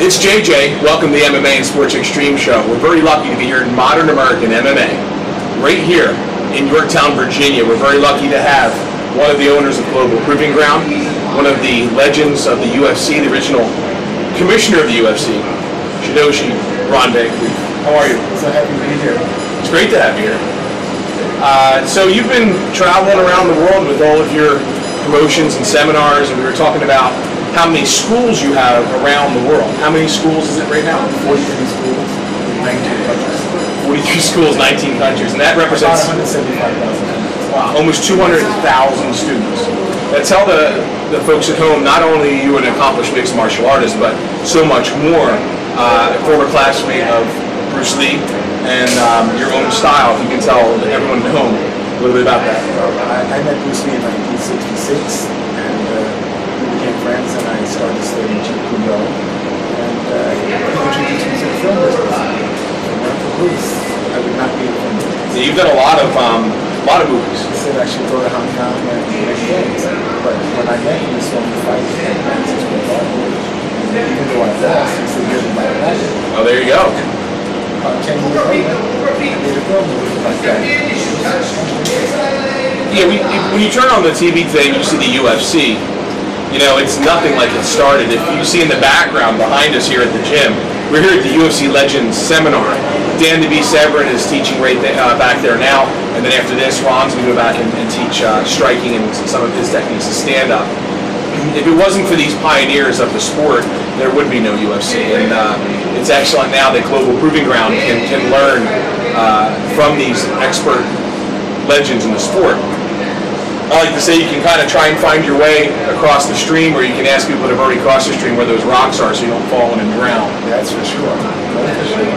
It's JJ. Welcome to the MMA and Sports Extreme Show. We're very lucky to be here in Modern American MMA, right here in Yorktown, Virginia. We're very lucky to have one of the owners of Global Proving Ground, one of the legends of the UFC, the original commissioner of the UFC, Shidoshi Ronde. How are you? So happy to be here. It's great to have you here. So you've been traveling around the world with all of your promotions and seminars, and we were talking about how many schools you have around the world. How many schools is it right now? 43 schools, 19 countries. 43 schools, 19 countries, and that represents about 175,000. Wow, almost 200,000 students. Now tell the folks at home, not only are you an accomplished mixed martial artist, but so much more. A former classmate of Bruce Lee, and your own style. If you can tell everyone at home a little bit about that. I met Bruce Lee in 1966, and we became friends, and I started studying Jeet Kune Do, and he introduced me to the film business. And when for Bruce, I would not be in the film business. So you've done a lot of movies. He said I should go to Hong Kong and make films, but when I met him, he saw me fight and Francis with Barber. Even though I lost, he said, "You're my passion." Oh, there you go. 10 years later, I made a film like that. Yeah, when you turn on the TV today and you see the UFC, you know, it's nothing like it started. If you see in the background behind us here at the gym, we're here at the UFC Legends Seminar. Dan the Beast Severin is teaching right back there now, and then after this, Ron's going to go back and teach striking and some of his techniques to stand up. If it wasn't for these pioneers of the sport, there would be no UFC. And it's excellent now that Global Proving Ground can learn from these expert legends in the sport. I like to say you can kind of try and find your way across the stream, or you can ask people that have already crossed the stream where those rocks are so you don't fall in and drown. That's for sure. That's for sure.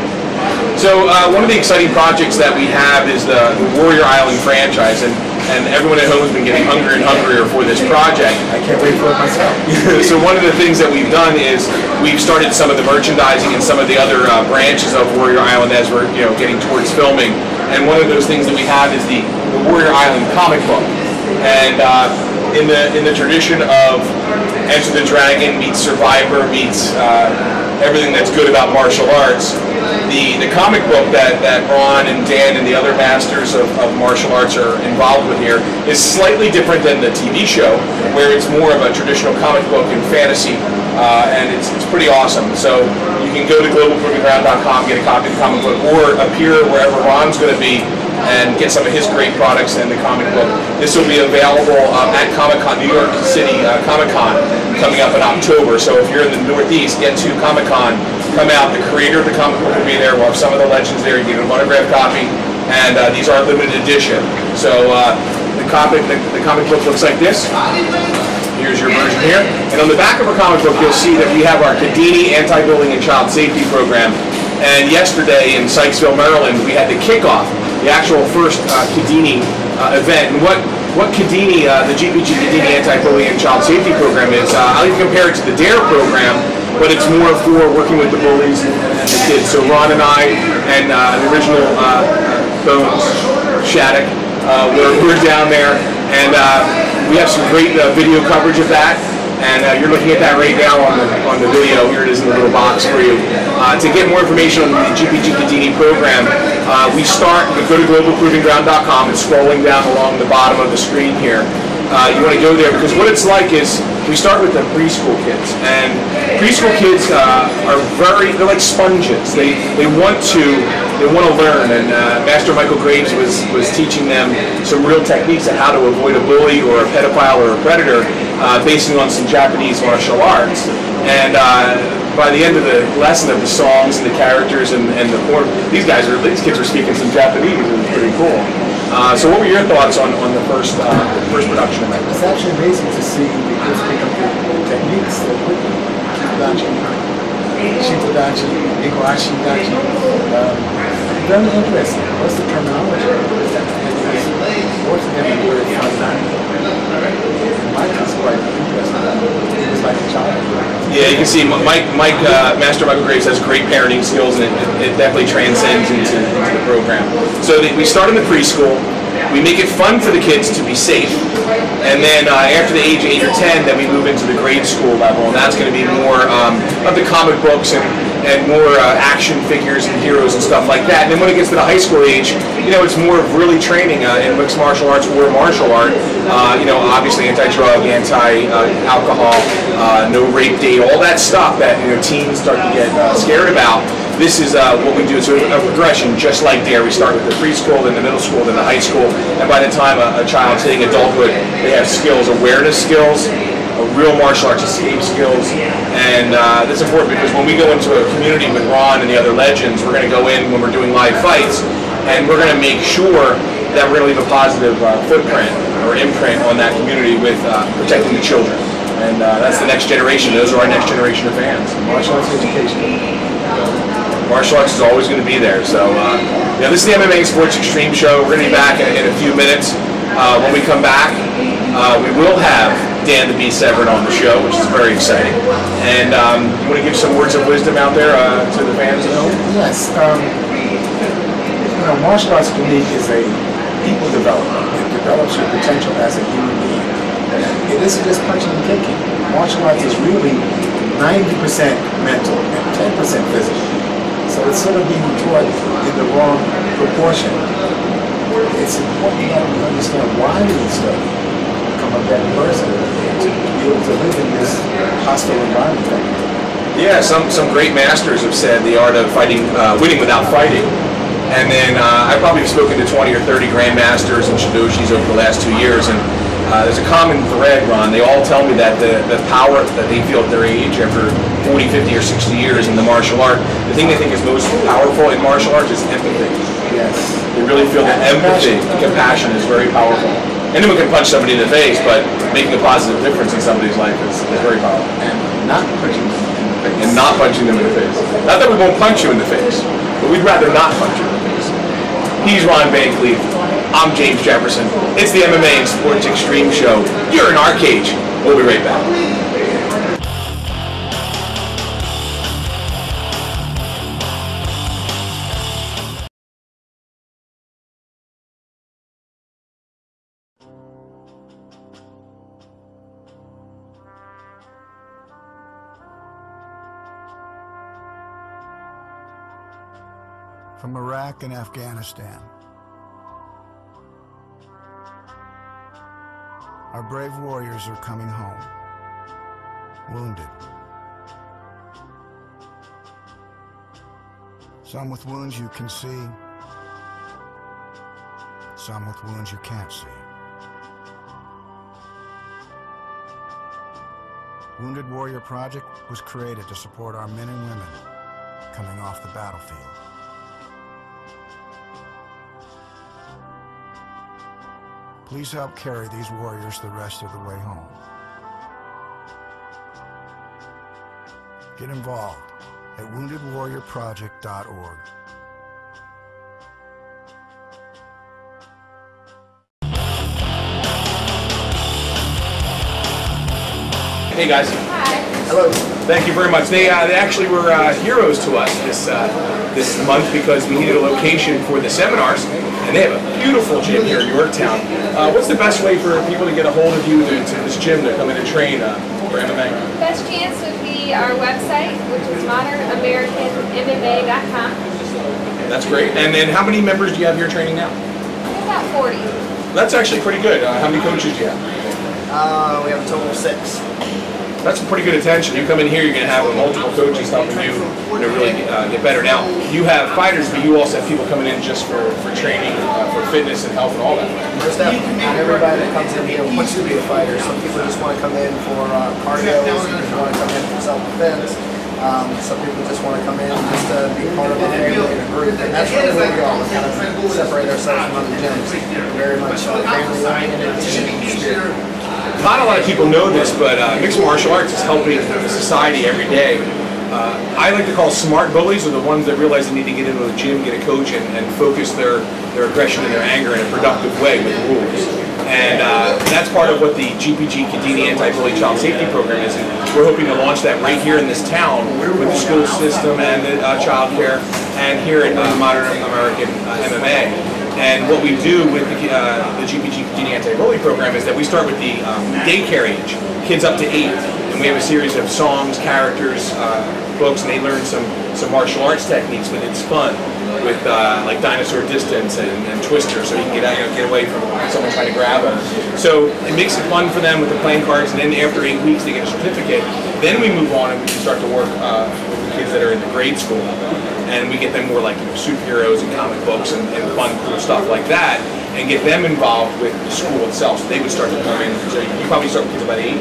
So one of the exciting projects that we have is the Warrior Island franchise, and everyone at home has been getting hungrier and hungrier for this project. I can't wait for it myself. So one of the things that we've done is we've started some of the merchandising and some of the other branches of Warrior Island as we're getting towards filming. And one of those things that we have is the Warrior Island comic book. And in the tradition of Enter the Dragon meets Survivor meets everything that's good about martial arts, the comic book that Ron and Dan and the other masters of martial arts are involved with here is slightly different than the TV show, where it's more of a traditional comic book and fantasy, and it's pretty awesome. So you can go to globalprovingground.com, get a copy of the comic book, or appear wherever Ron's going to be and get some of his great products and the comic book. This will be available at Comic-Con, New York City Comic-Con, coming up in October. So if you're in the Northeast, get to Comic-Con, come out. The creator of the comic book will be there. We'll have some of the legends there. You get an autographed copy, and these are limited edition. So the comic book looks like this. Here's your version here. And on the back of our comic book, you'll see that we have our Kadini Anti-Bullying and Child Safety Program. And yesterday in Sykesville, Maryland, we had the kickoff, the actual first Kadini event. And what Kadini, the GPG Kadini Anti-Bullying and Child Safety Program is, I like to compare it to the DARE program, but it's more for working with the bullies and the kids. So Ron and I and the original Bones, Shattuck, we're down there, and we have some great video coverage of that. And you're looking at that right now on the video. Here it is in the little box for you. To get more information on the GPG Kadini program, we go to globalprovingground.com and scrolling down along the bottom of the screen here. You want to go there because what it's like is we start with the preschool kids, and preschool kids they're like sponges. They want to learn, and Master Michael Graves was teaching them some real techniques on how to avoid a bully or a pedophile or a predator, based on some Japanese martial arts. And by the end of the lesson of the songs and the characters and the form, these kids were speaking some Japanese. It was pretty cool. So what were your thoughts on the first production of that? It's actually amazing to see the kids pick up the techniques that with them. Kidachi, Shitodachi, Iguashi Dachi. Very interesting. What's the terminology? What's the name of the word? Mike is quite interesting. He was like a child. Yeah, you can see Master Michael Graves has great parenting skills, and it definitely transcends into the program. So we start in the preschool. We make it fun for the kids to be safe. And then after the age of 8 or 10, then we move into the grade school level, and that's going to be more of the comic books and more action figures and heroes and stuff like that. And then when it gets to the high school age, you know, it's more of really training in mixed martial arts or martial art. You know, obviously anti-drug, anti-alcohol, no rape date, all that stuff that, you know, teens start to get scared about. This is what we do. It's a progression, just like DARE. We start with the preschool, then the middle school, then the high school, and by the time a child's hitting adulthood, they have skills, awareness skills, real martial arts escape skills, and that's important because when we go into a community with Ron and the other legends, we're going to go in when we're doing live fights, and we're going to make sure that we're going to leave a positive footprint or imprint on that community with protecting the children. And that's the next generation. Those are our next generation of fans. Martial arts education. Martial arts is always going to be there. So, yeah, this is the MMA Sports Extreme Show. We're going to be back in a few minutes. When we come back, we will have Dan the Beast Everett on the show, which is very exciting. And you want to give some words of wisdom out there to the fans at home? Yes. You know, martial arts for me is a people development. It develops your potential as a human being. It isn't just punching and kicking. Martial arts is really 90% mental and 10% physical. So it's sort of being taught in the wrong proportion. It's important that we understand why we study, become a better person, to be able to live in this hostile environment. Yeah, some great masters have said the art of fighting, winning without fighting. And then I probably have spoken to 20 or 30 grandmasters and shidoshis over the last 2 years, and there's a common thread, Ron. They all tell me that the power that they feel at their age after 40, 50, or 60 years in the martial art, the thing they think is most powerful in martial arts is empathy. Yes. They really feel that empathy, compassion is very powerful. Anyone can punch somebody in the face, but making a positive difference in somebody's life is very powerful. And not punching them in the face. And not punching them in the face. Not that we won't punch you in the face, but we'd rather not punch you in the face. He's Ron Van Cleef. I'm James Jefferson. It's the MMA and Sports Extreme Show. You're in our cage. We'll be right back. From Iraq and Afghanistan, our brave warriors are coming home, wounded. Some with wounds you can see, some with wounds you can't see. Wounded Warrior Project was created to support our men and women coming off the battlefield. Please help carry these warriors the rest of the way home. Get involved at woundedwarriorproject.org. Hey guys. Hi. Hello. Thank you very much. They actually were heroes to us this month because we needed a location for the seminars, and they have a beautiful gym here in Yorktown. What's the best way for people to get a hold of you to this gym to come in and train for MMA? Best chance would be our website, which is modernamericanmma.com. That's great. And then how many members do you have here training now? About 40. That's actually pretty good. How many coaches do you have? We have a total of 6. That's pretty good attention. You come in here, you're going to have multiple coaches helping you to really get better. Now, you have fighters, but you also have people coming in just for training, for fitness and health and all that. Most definitely. Not everybody that comes in here wants to be a fighter. Some people just want to come in for cardio, some people want to come in for self-defense. Some people just want to come in just to be part of a family and a group. And that's really where we are. We kind of separate ourselves from other gyms. We're very much family-oriented spirit. Not a lot of people know this, but mixed martial arts is helping society every day. I like to call smart bullies are the ones that realize they need to get into a gym, get a coach, and focus their aggression and their anger in a productive way with rules. And that's part of what the GPG Kadini Anti-Bully Child Safety Program is. And we're hoping to launch that right here in this town with the school system and the child care and here at Modern American MMA. And what we do with the GPG Genie Anti-Bully program is that we start with the daycare age, kids up to 8, and we have a series of songs, characters, books, and they learn some martial arts techniques, but it's fun with like dinosaur distance and twister, so you can get away from someone trying to grab them. So it makes it fun for them with the playing cards, and then after 8 weeks they get a certificate. Then we move on and we can start to work with the kids that are in the grade school, and we get them more like superheroes and comic books and fun cool stuff like that, and get them involved with the school itself. So they would start to come in. So you probably start with kids about 8.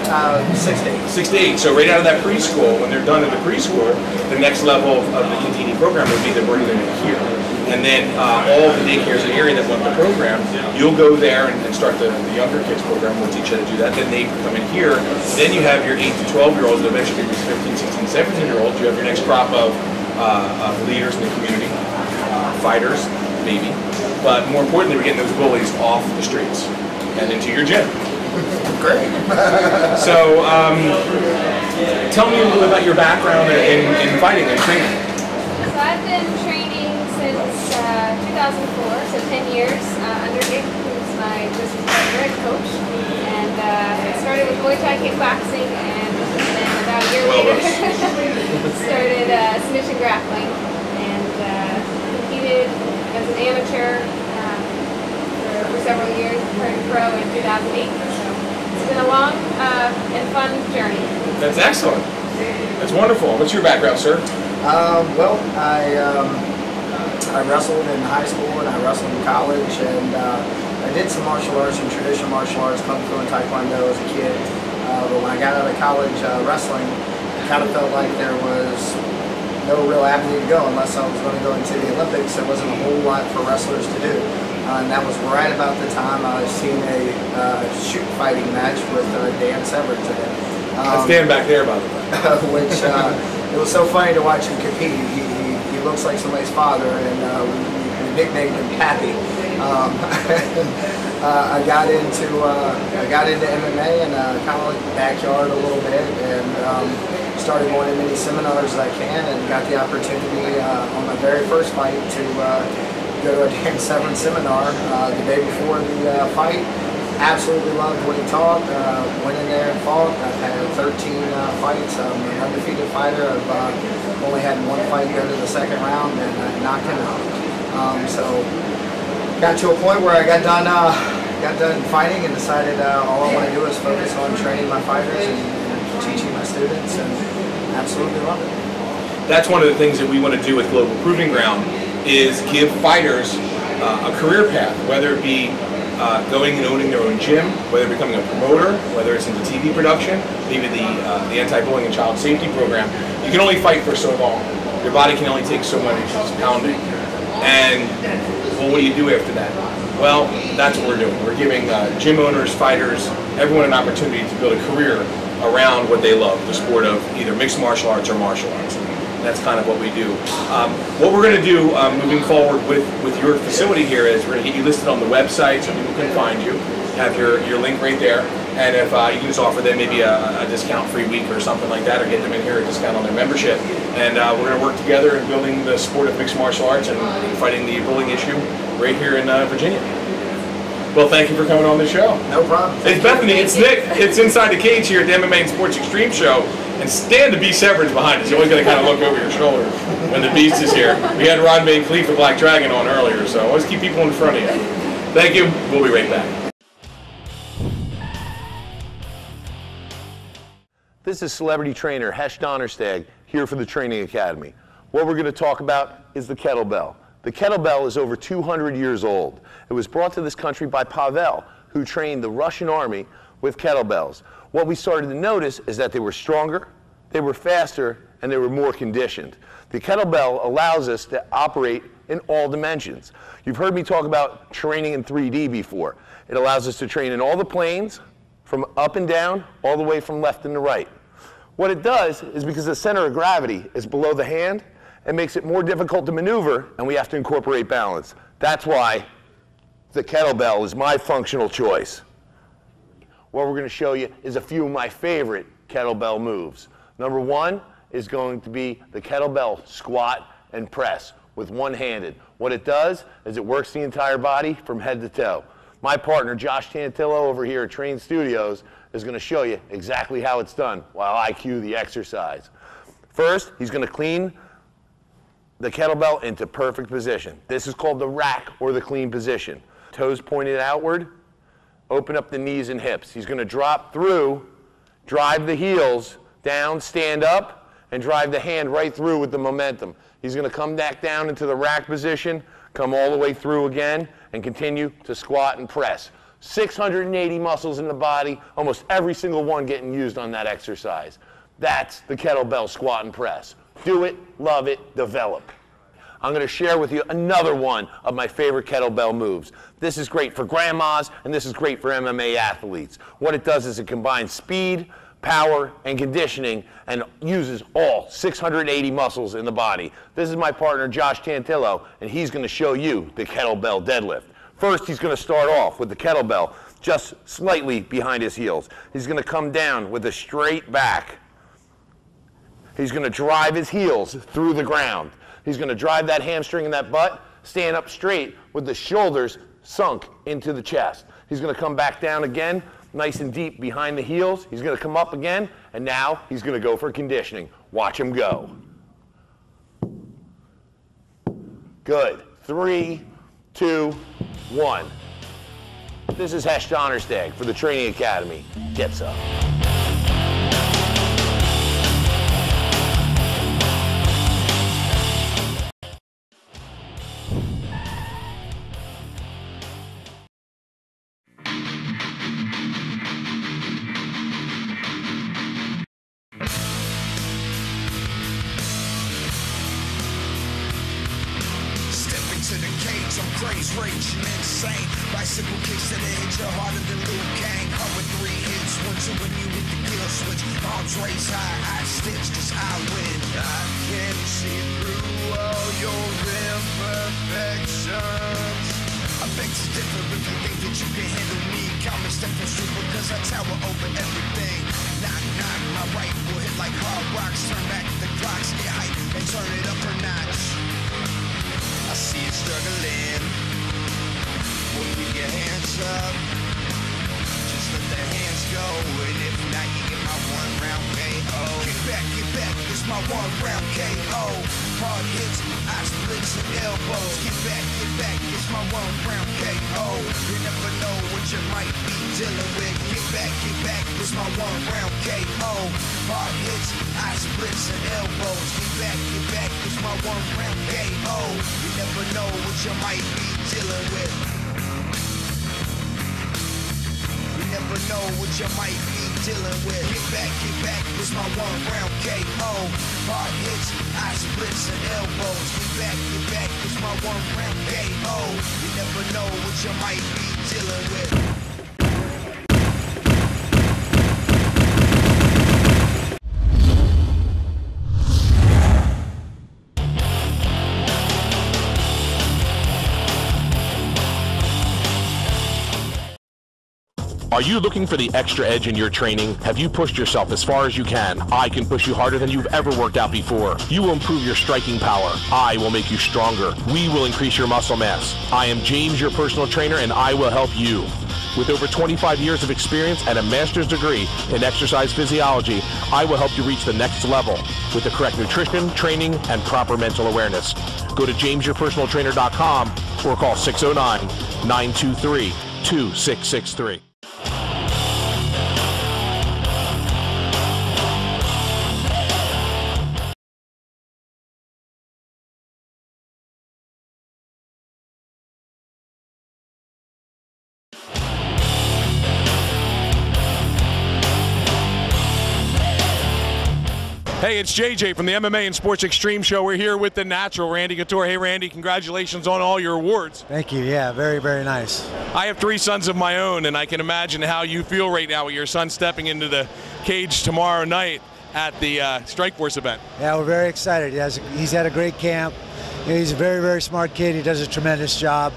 6 to 8. 6 to 8. So right out of that preschool, when they're done in the preschool, the next level of the Contini program would be that we're doing it here. And then all the daycares in the area that want the program, you'll go there and start the younger kids program. We'll teach you how to do that. Then they come in here. Then you have your 8 to 12-year-olds, and eventually your 15, 16, 17-year-olds. You have your next crop of leaders in the community, fighters, maybe. But more importantly, we're getting those bullies off the streets and into your gym. Great. So, tell me a little bit about your background in fighting and training. So I've been training since 2004, so 10 years, under Nick, who's my business partner and coach. And I started with Muay Thai kickboxing, and then about a year later started submission grappling, and competed as an amateur for several years, turned pro in 2008. So it's been a long and fun journey. That's excellent. That's wonderful. What's your background, sir? Well, I wrestled in high school and I wrestled in college, and I did some martial arts and traditional martial arts, Kung Fu and Taekwondo as a kid. But when I got out of college wrestling, I kind of felt like there was no real avenue to go unless I was going to go into the Olympics. There wasn't a whole lot for wrestlers to do. And that was right about the time I was seeing a shoot fighting match with Dan Severance in it. Let's stand back there, by the way. Which it was so funny to watch him compete. He looks like somebody's father, and we nicknamed him Pappy. I got into MMA and kind of like the backyard a little bit, and started going to many seminars as I can, and got the opportunity on my very first fight to go to a Dan Severance seminar the day before the fight. Absolutely loved what he taught. Went in there and fought. I've had 13 fights. I'm an undefeated fighter. I've only had one fight go to the second round, and I knocked him out. So got to a point where I got done fighting and decided all I want to do is focus on training my fighters and teaching my students, and absolutely love it. That's one of the things that we want to do with Global Proving Ground is give fighters a career path, whether it be going and owning their own gym, whether becoming a promoter, whether it's into TV production, maybe the anti-bullying and child safety program. You can only fight for so long. Your body can only take so much pounding. And well, what do you do after that? Well, that's what we're doing. We're giving gym owners, fighters, everyone an opportunity to build a career around what they love, the sport of either mixed martial arts or martial arts. That's kind of what we do. What we're going to do moving forward with your facility here is we're going to get you listed on the website so people can find you. Have your link right there, and if you can just offer them maybe a discount-free week or something like that, or get them in here a discount on their membership. And we're going to work together in building the sport of mixed martial arts and fighting the bullying issue right here in Virginia. Well, thank you for coming on the show. No problem. It's Bethany, it's Nick. It's Inside the Cage here at the MMA and Sports Extreme show. And stand the Beast Severance behind us. You always got to kind of look over your shoulder when the Beast is here. We had Ron Van Cleef, the Black Dragon, on earlier, so always keep people in front of you. Thank you. We'll be right back. This is celebrity trainer Hesh Donnerstag here for the Training Academy. What we're going to talk about is the kettlebell. The kettlebell is over 200 years old. It was brought to this country by Pavel, who trained the Russian army with kettlebells. What we started to notice is that they were stronger, they were faster, and they were more conditioned. The kettlebell allows us to operate in all dimensions. You've heard me talk about training in 3D before. It allows us to train in all the planes, from up and down, all the way from left and to right. What it does is because the center of gravity is below the hand, it makes it more difficult to maneuver, and we have to incorporate balance. That's why the kettlebell is my functional choice. What we're going to show you is a few of my favorite kettlebell moves. Number one is going to be the kettlebell squat and press. with one-handed. What it does is it works the entire body from head to toe. My partner, Josh Tantillo, over here at Train Studios, is going to show you exactly how it's done while I cue the exercise. First, he's going to clean the kettlebell into perfect position. This is called the rack or the clean position. Toes pointed outward, open up the knees and hips. He's going to drop through, drive the heels down, stand up, and drive the hand right through with the momentum. He's going to come back down into the rack position, come all the way through again, and continue to squat and press. 680 muscles in the body, almost every single one getting used on that exercise. That's the kettlebell squat and press. Do it, love it, develop. I'm going to share with you another one of my favorite kettlebell moves. This is great for grandmas, and this is great for MMA athletes. What it does is it combines speed, power, and conditioning, and uses all 680 muscles in the body. This is my partner, Josh Tantillo, and he's going to show you the kettlebell deadlift. First, he's going to start off with the kettlebell just slightly behind his heels. He's going to come down with a straight back. He's going to drive his heels through the ground. He's going to drive that hamstring and that butt, stand up straight with the shoulders sunk into the chest. He's going to come back down again, nice and deep behind the heels. He's going to come up again, and now he's going to go for conditioning. Watch him go. Good. 3, 2, 1. This is Hesh Donnerstag for the Training Academy. Get some. Raging insane, bicycle kicks that hit you harder than Liu Kang. With 3 hits, once you when you hit the kill switch. Arms raised high, I stitch, cause I win. I can see through all your imperfections. I beg to differ if you think that you can handle me. Common step from street because I tower over everything. Knock, knock, my right will hit like hard rocks. Turn back the clocks, get hype and turn it up a notch. I see you struggling. Keep your hands up, just let the hands go, and if not, you get my 1-round KO. Get back, it's my 1-round KO. Hard hits, eye splits, and elbows. Get back, it's my 1-round KO. You never know what you might be dealing with. Get back, it's my 1-round KO. Hard hits, eye splits, and elbows. Get back, it's my 1-round KO. You never know what you might be dealing with. Never know what you might be dealing with. Get back, it's my 1-round KO. Hard hits, eye splits, and elbows. Get back, it's my 1-round KO. You never know what you might be dealing with. Are you looking for the extra edge in your training? Have you pushed yourself as far as you can? I can push you harder than you've ever worked out before. You will improve your striking power. I will make you stronger. We will increase your muscle mass. I am James, your personal trainer, and I will help you. With over 25 years of experience and a master's degree in exercise physiology, I will help you reach the next level with the correct nutrition, training, and proper mental awareness. Go to jamesyourpersonaltrainer.com or call 609-923-2663. Hey, it's JJ from the MMA and Sports Xtreme Show. We're here with the natural, Randy Couture. Hey, Randy, congratulations on all your awards. Thank you. Yeah, very, very nice. I have 3 sons of my own, and I can imagine how you feel right now with your son stepping into the cage tomorrow night at the Strikeforce event. Yeah, we're very excited. He's had a great camp. He's a very, very smart kid. He does a tremendous job.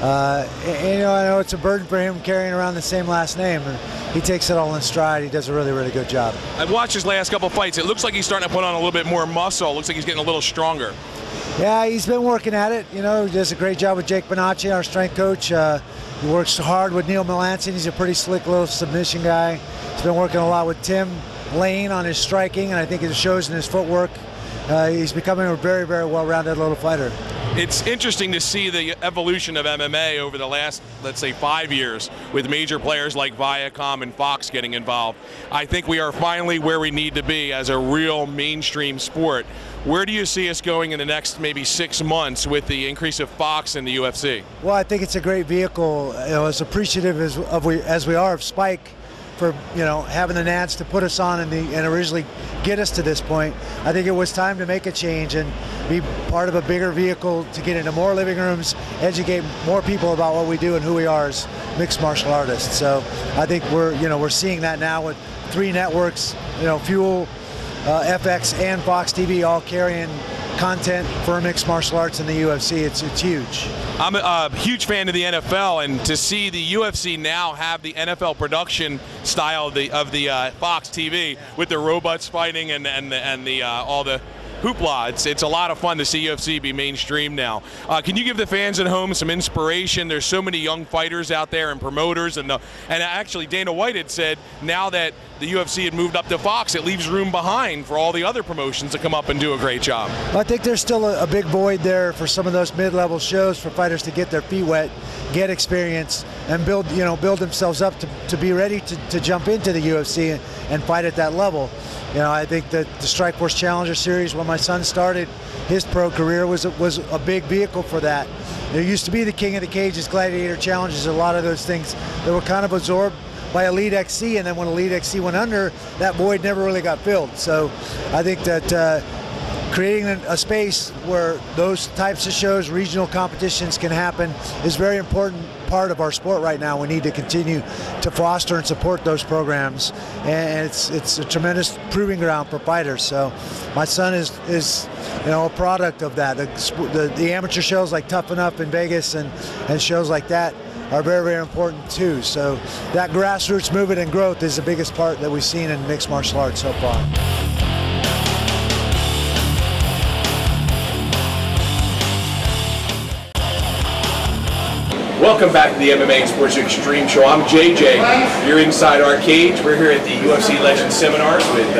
And, you know, I know it's a burden for him carrying around the same last name. And he takes it all in stride. He does a really, really good job. I've watched his last couple fights. It looks like he's starting to put on a little bit more muscle. It looks like he's getting a little stronger. Yeah, he's been working at it. You know, he does a great job with Jake Bonacci, our strength coach. He works hard with Neil Melanson. He's a pretty slick little submission guy. He's been working a lot with Tim Lane on his striking, and I think it shows in his footwork. He's becoming a very, very well-rounded little fighter. It's interesting to see the evolution of MMA over the last, let's say, 5 years with major players like Viacom and Fox getting involved. I think we are finally where we need to be as a real mainstream sport. Where do you see us going in the next maybe 6 months with the increase of Fox and the UFC? Well, I think it's a great vehicle. You know, as appreciative as we are of Spike for, you know, having the Nats to put us on and originally get us to this point. I think it was time to make a change and be part of a bigger vehicle to get into more living rooms, educate more people about what we do and who we are as mixed martial artists. So I think we're seeing that now with 3 networks, you know, Fuel, FX and Fox TV all carrying content for mixed martial arts in the UFC. It's huge. I'm a huge fan of the NFL, and to see the UFC now have the NFL production style of the Fox TV with the robots fighting and all the hoopla. It's a lot of fun to see UFC be mainstream now. Can you give the fans at home some inspiration? There's so many young fighters out there and promoters, and actually Dana White had said now that the UFC had moved up to Fox, it leaves room behind for all the other promotions to come up and do a great job. I think there's still a big void there for some of those mid-level shows for fighters to get their feet wet, get experience, and build themselves up to be ready to jump into the UFC and fight at that level. You know, I think that the Strikeforce Challenger Series, when my son started his pro career, was a big vehicle for that. There used to be the King of the Cages, Gladiator Challenges, a lot of those things that were kind of absorbed by Elite XC, and then when Elite XC went under, that void never really got filled. So I think that creating a space where those types of shows, regional competitions can happen is a very important part of our sport right now. We need to continue to foster and support those programs, and it's a tremendous proving ground for fighters. So my son is you know, a product of that. The amateur shows like Tough Enough in Vegas and shows like that are very, very important too. So that grassroots movement and growth is the biggest part that we've seen in mixed martial arts so far. Welcome back to the MMA Sports Extreme Show. I'm JJ. You're inside our cage. We're here at the UFC Legends Seminars with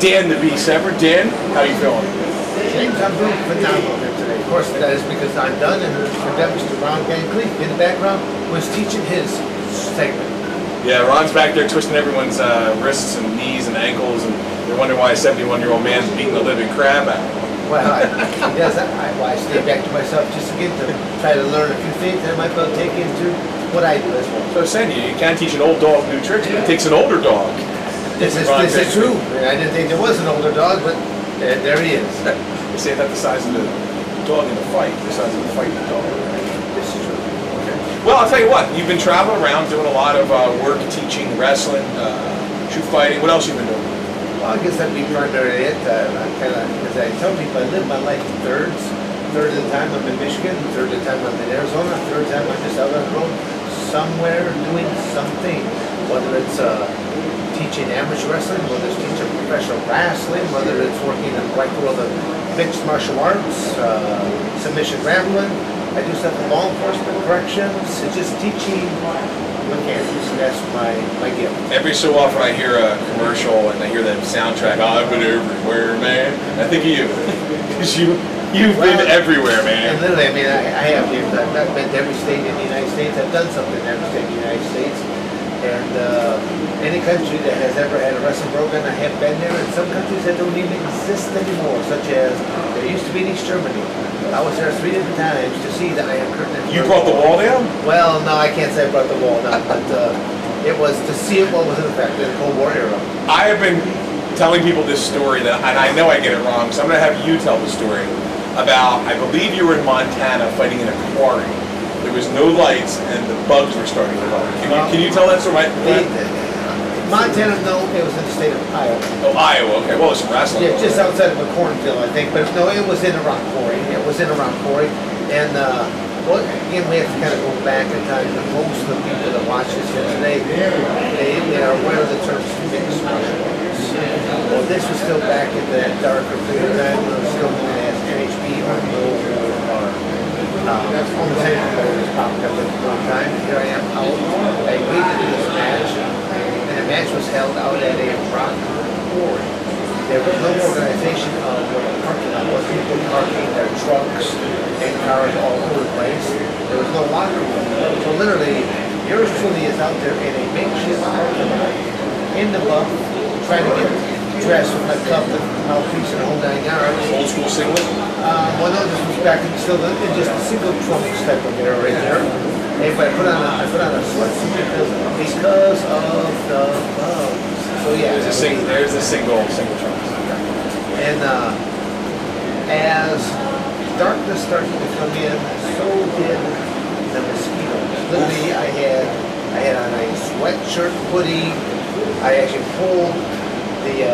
Dan the Beast Everett. Dan, how you feeling? James, I'm doing phenomenal here today. Of course, that is because I'm done, and for them, Mr. Ron Van Cleef in the background was teaching his segment. Yeah, Ron's back there twisting everyone's wrists and knees and ankles, and they're wondering why a 71-year-old man's beating the living crap out of him. Well, I stay back to myself just again to try to learn a few things that I might be able to take into what I do as well. So I said you can't teach an old dog new tricks, but it takes an older dog. This is true. I didn't think there was an older dog, but there he is. They say that the size of the dog in the fight, the size of the fight in the dog. This is true. Okay. Well, I'll tell you what, you've been traveling around doing a lot of work teaching wrestling, shoot fighting. What else have you been doing? Well, I guess that'd be primarily it. As I tell people, I live my life in thirds. Third of the time I'm in Michigan, third of the time I'm in Arizona, third of the time I'm just out on the road, somewhere doing something. Whether it's teaching amateur wrestling, whether it's teaching professional wrestling, whether it's working in the right world of mixed martial arts, submission wrestling. I do stuff with law enforcement, corrections, it's just teaching mechanics. That's my gift. Every so often I hear a commercial and I hear that soundtrack, I've been everywhere, man. I think of you. Because you've been everywhere, man. And literally, I mean, I have been. I've been to every state in the United States. I've done something in every state in the United States. And any country that has ever had a wrestling program, I have been there. And some countries that don't even exist anymore, such as there used to be in East Germany. I was there 3 different times to see that I am currently. You brought the wall down? Well, no, I can't say I brought the wall down, but it was to see what was in effect in the Cold War era. I have been telling people this story, and I know I get it wrong, so I'm going to have you tell the story about, I believe you were in Montana fighting in a quarry. There was no lights, and the bugs were starting to run. Can you tell that story? Montana, no, it was in the state of Iowa. Oh, Iowa, okay. Well, it's wrestling. Yeah, just outside of a cornfield, I think. But no, it was in a rock quarry. It was in a rock quarry. And, well, again, we have to kind of go back in time. Most of the people that watch this here today, they are aware of the terms mixed martial arts. Well, this was still back in that darker period of time when it was still known as NHB, or All the same competitors popped up at one time. Here I am out. I agreed to do this match, and the match was held out at a rock quarry. There was no organization of what the parking lot was. People parking their trucks and cars all over the place. There was no locker room. So literally, yours truly is out there in a makeshift parking lot in the buff, trying to get dressed with my cup and mouthpiece and the whole 9 yards. Old school singlet? Well, no, this was back in still in just a single trunks type of era right there. And but I put on a sweatsuit because of the bugs. So yeah, there's a single trunks. And as darkness started to come in, so did the mosquitoes. Literally, I had on a sweatshirt, hoodie. I actually pulled the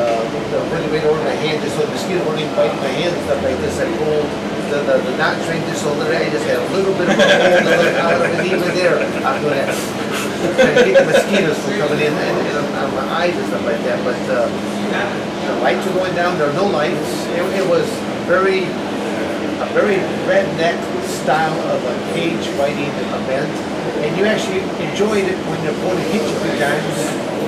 hoodie right over my hand just so the mosquito wouldn't even bite my hand and stuff like this. I pulled the knot string just so literally I just had a little bit of a hold out of it even there. I'm going to keep the mosquitoes from coming in and on my eyes and stuff like that. But the lights were going down. There were no lights. It was a very redneck style of a cage fighting event, and you actually enjoyed it when your opponent hit you 3 times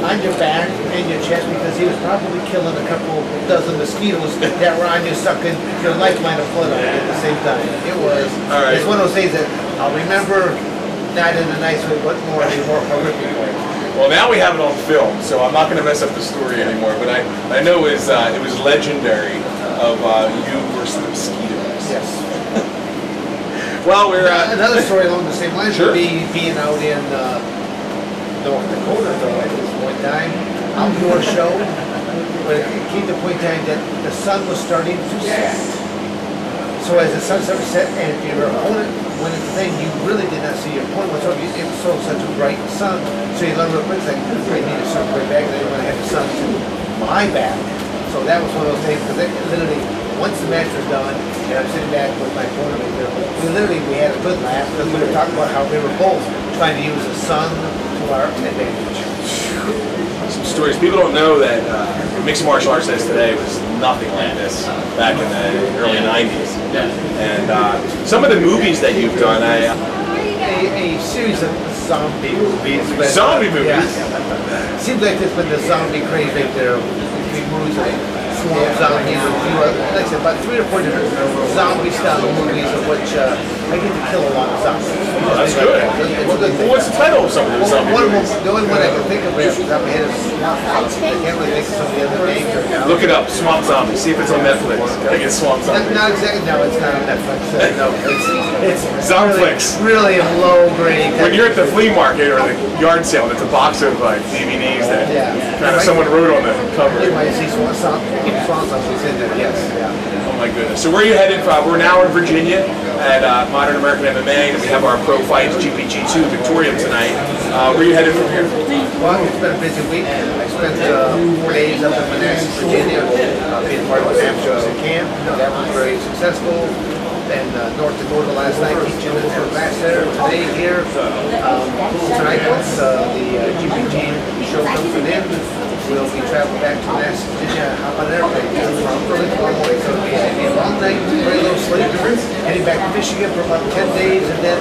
on your back and your chest because he was probably killing a couple dozen mosquitoes that were on you, sucking your lifeline of blood out at the same time. It's one of those things that I'll remember, not in a nice way, but more in a more horrific way. Well, now we have it on film, so I'm not going to mess up the story anymore. But I know it was legendary of you versus the mosquitoes. Yes. Well, we're another story along the same lines sure. would be being out in North Dakota though at this point in time, outdoor show. But it came to a point in time that the sun was starting to set. So as the sun started to set, and if your opponent went into the thing, you really did not see your opponent whatsoever. It was so such a bright sun. So you learn real quick, like, I need a certain way back, and then when I had the sun to my back. So that was one of those things, because literally, once the match was done, and I'm sitting back with my opponent right there, we had a good laugh, because we were talking about how we were both trying to use the sun to our advantage. Some stories. People don't know that mixed martial arts as today was nothing like this back in the early 90s. And some of the movies that you've done, a series of zombie movies. Zombie movies? Yeah. Seems like there's been the zombie craze right there. Between movies like Swarm Zombies and a few other, like I said, about 3 or 4 different zombie style movies of which I get to kill a lot of zombies. Oh, that's good. What's the title of some of those zombie movies? The only one I can think of right off the top of my head is Swamp Zombie. I can't really think of some of the other names right now. Look it up, Swamp Zombie. See if it's on Netflix. Gotta get Swamp Zombie. Not exactly. No, it's not on Netflix. No, it's Zomflix. Really a low grade. When you're at the flea market or the yard sale, and it's a box of like DVDs that kind of someone wrote on the cover. You might see Swamp Zombie in there. Yes. Yeah. Oh my goodness. So where are you headed from? We're now in Virginia at Modern American MMA, and we have our Pro Fights GPG2 Victorium tonight. Where are you headed from here? Well, it's been a busy week. I spent 4 days up in Manassas, Virginia, being part of the amateur camp. That was very successful. Then North Dakota last night, teaching in the class there. Today here, tonight once the GPG show comes to an end, we'll be traveling back to Manassas, Virginia, hop on an airplane early tomorrow morning. So it'll be a long night, very little sleep. Heading back to Michigan for about 10 days, and then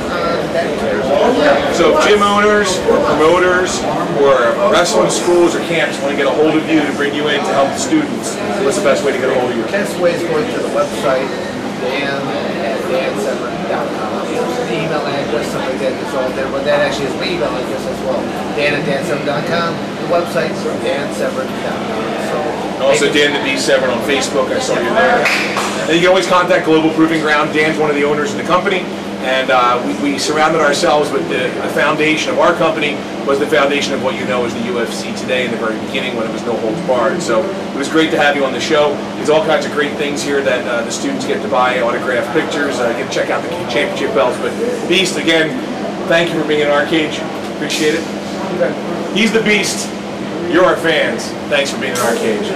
back to Arizona. So if gym owners or promoters or wrestling schools or camps want to get a hold of you to bring you in to help the students, what's the best way to get a hold of you? The best way is going to the website, dan@danseverin.com. The email address, stuff like that, is all there, but that actually is my email address as well. Dan@danseverin.com. The website is danseverin.com. So also Dan the B7 on Facebook. I saw you there. And you can always contact Global Proving Ground. Dan's one of the owners of the company, and we surrounded ourselves with the foundation of our company was the foundation of what you know as the UFC today in the very beginning when it was no holds barred. So it was great to have you on the show. There's all kinds of great things here that the students get to buy, autographed pictures, get to check out the championship belts. But Beast, again, thank you for being in our cage. Appreciate it. He's the Beast. You're our fans. Thanks for being in our cage.